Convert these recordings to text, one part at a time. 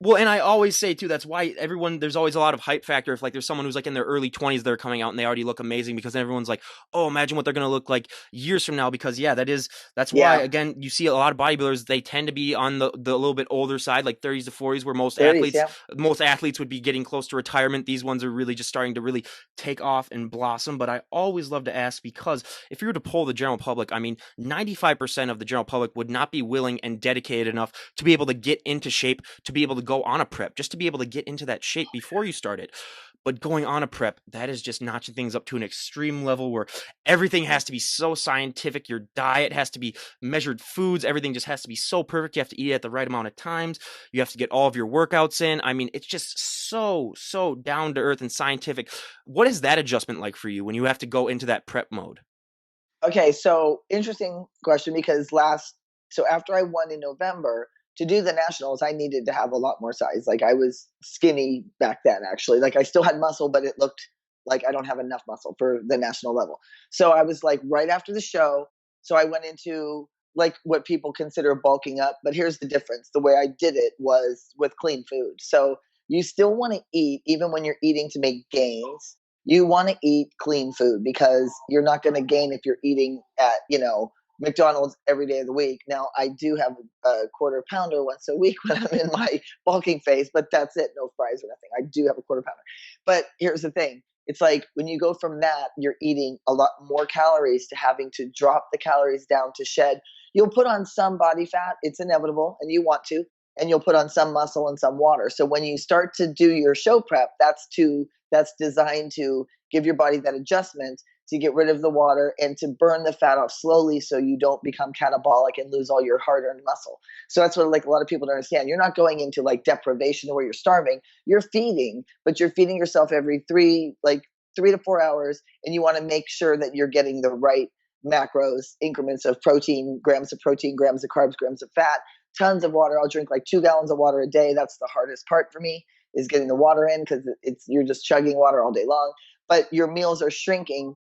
Well, and I always say too, that's why there's always a lot of hype factor. If like there's someone who's like in their early 20s, they're coming out and they already look amazing because then everyone's like, oh, imagine what they're going to look like years from now. Because yeah, that's why, Yeah, again, you see a lot of bodybuilders, they tend to be on the little bit older side, like 30s to 40s, where 30s. Yeah. most athletes would be getting close to retirement. These ones are really just starting to really take off and blossom. But I always love to ask, because if you were to poll the general public, I mean, 95% of the general public would not be willing and dedicated enough to be able to get into shape, to be able to go on a prep, just to be able to get into that shape before you started. But going on a prep, that is just notching things up to an extreme level where everything has to be so scientific. Your diet has to be measured foods. Everything just has to be so perfect. You have to eat at the right amount of times. You have to get all of your workouts in. I mean, it's just so down to earth and scientific. What is that adjustment like for you when you have to go into that prep mode? Okay, so interesting question because so after I won in November, to do the nationals, I needed to have a lot more size. Like I was skinny back then, actually. Like I still had muscle, but it looked like I don't have enough muscle for the national level. So I was like right after the show. So I went into like what people consider bulking up. But here's the difference. The way I did it was with clean food. So you still want to eat, even when you're eating to make gains, you want to eat clean food because you're not going to gain if you're eating at, McDonald's every day of the week. Now, I do have a quarter pounder once a week when I'm in my bulking phase, but that's it. No fries or nothing. I do have a quarter pounder. But here's the thing. It's like when you go from that, you're eating a lot more calories to having to drop the calories down to shed. You'll put on some body fat. It's inevitable and you want to, and you'll put on some muscle and some water. So when you start to do your show prep, that's designed to give your body that adjustment to get rid of the water and to burn the fat off slowly so you don't become catabolic and lose all your hard-earned muscle. So that's what like a lot of people don't understand. You're not going into like deprivation where you're starving. You're feeding, but you're feeding yourself every 3 to 4 hours, and you want to make sure that you're getting the right macros, increments of protein, grams of protein, grams of carbs, grams of fat, tons of water. I'll drink like 2 gallons of water a day. That's the hardest part for me, is getting the water in, because you're just chugging water all day long. But your meals are shrinking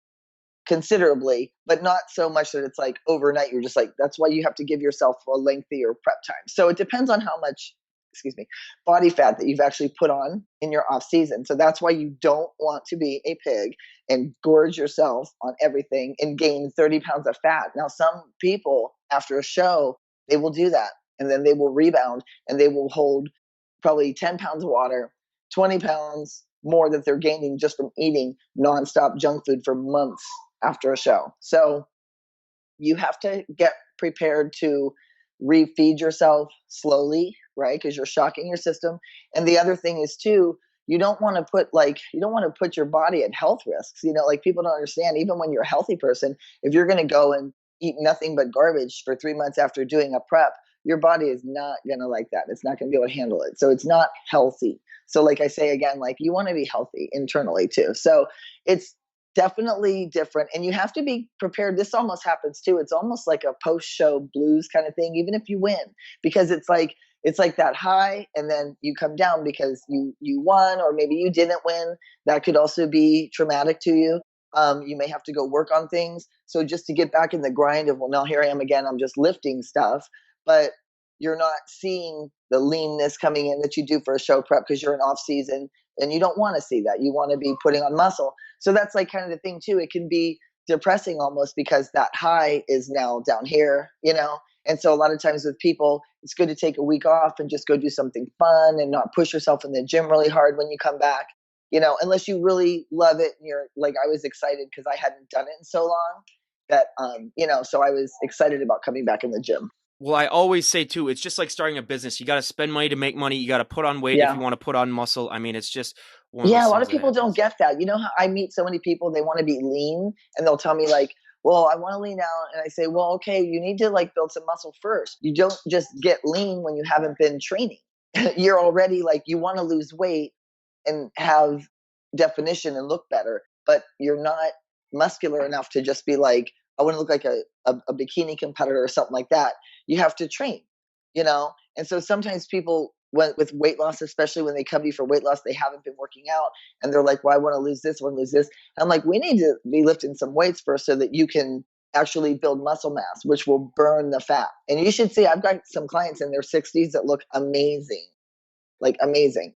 considerably, but not so much that it's like overnight. You're just like, that's why you have to give yourself a lengthier prep time. So it depends on how much, excuse me, body fat that you've actually put on in your off season. So that's why you don't want to be a pig and gorge yourself on everything and gain 30 pounds of fat. Now, some people after a show, they will do that and then they will rebound and they will hold probably 10 pounds of water, 20 pounds more that they're gaining just from eating nonstop junk food for months after a show. So you have to get prepared to refeed yourself slowly, right? Because you're shocking your system. And the other thing is too, you don't want to put your body at health risks. Like people don't understand, even when you're a healthy person, if you're going to go and eat nothing but garbage for 3 months after doing a prep, your body is not going to like that. It's not going to be able to handle it. So it's not healthy. So like I say again, like you want to be healthy internally too. So it's definitely different, and you have to be prepared. This almost happens too. It's almost like a post-show blues kind of thing, even if you win, because it's like that high and then you come down because you won, or maybe you didn't win. That could also be traumatic to you. You may have to go work on things. So just to get back in the grind of, well, now here I am again, I'm just lifting stuff, but you're not seeing the leanness coming in that you do for a show prep because you're in off season, and you don't want to see that. You want to be putting on muscle. So that's like kind of the thing too. It can be depressing almost because that high is now down here. And so a lot of times with people, it's good to take a week off and just go do something fun and not push yourself in the gym really hard when you come back, unless you really love it and you're like, I was excited because I hadn't done it in so long that, so I was excited about coming back in the gym. Well, I always say too, it's just like starting a business. You got to spend money to make money. You got to put on weight if you Yeah. want to put on muscle. I mean, it's just one of Yeah, those a lot things of that people don't happens. get that. You know how I meet so many people, they want to be lean and they'll tell me like, well, I want to lean out. And I say, well, okay, you need to like build some muscle first. You don't just get lean when you haven't been training. You're already like, you want to lose weight and have definition and look better, but you're not muscular enough to just be like, I want to look like a bikini competitor or something like that. You have to train. And so sometimes people, with weight loss, especially when they come to you for weight loss, they haven't been working out and they're like, well, I want to lose this, I want to lose this. I'm like, we need to be lifting some weights first so that you can actually build muscle mass, which will burn the fat. And you should see, I've got some clients in their 60s that look amazing. like amazing.